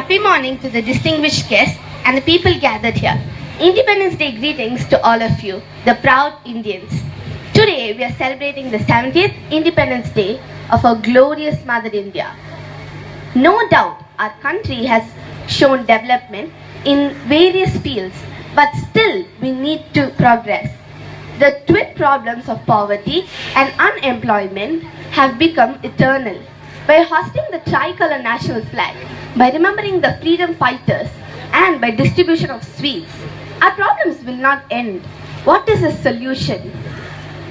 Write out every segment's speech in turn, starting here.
Happy morning to the distinguished guests and the people gathered here. Independence Day greetings to all of you, the proud Indians. Today we are celebrating the 70th Independence Day of our glorious Mother India. No doubt our country has shown development in various fields, but still we need to progress. The twin problems of poverty and unemployment have become eternal. By hosting the tricolor national flag, by remembering the freedom fighters, and by distribution of sweets, our problems will not end. What is the solution?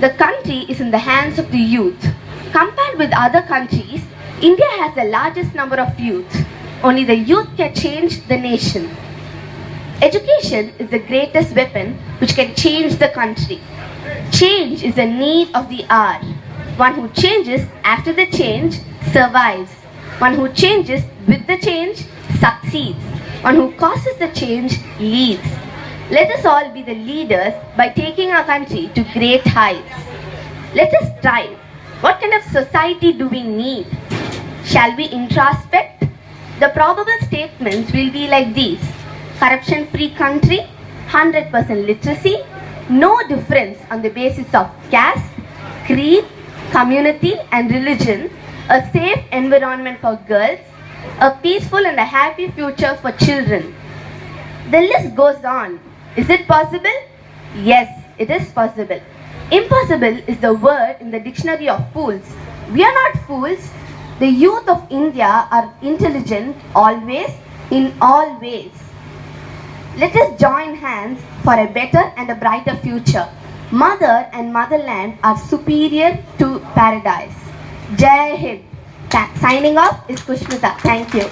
The country is in the hands of the youth. Compared with other countries, India has the largest number of youth. Only the youth can change the nation. Education is the greatest weapon which can change the country. Change is the need of the hour. One who changes after the change survives. One who changes with the change succeeds. One who causes the change leads. Let us all be the leaders by taking our country to great heights. Let us strive. What kind of society do we need? Shall we introspect? The probable statements will be like these: corruption-free country, 100% literacy, no difference on the basis of caste, creed, community and religion, a safe environment for girls, a peaceful and a happy future for children. The list goes on. Is it possible? Yes, it is possible. Impossible is the word in the dictionary of fools. We are not fools. The youth of India are intelligent always, in all ways. Let us join hands for a better and a brighter future. Mother and motherland are superior to paradise. Jai Hind. Signing off is Pushmita. Thank you.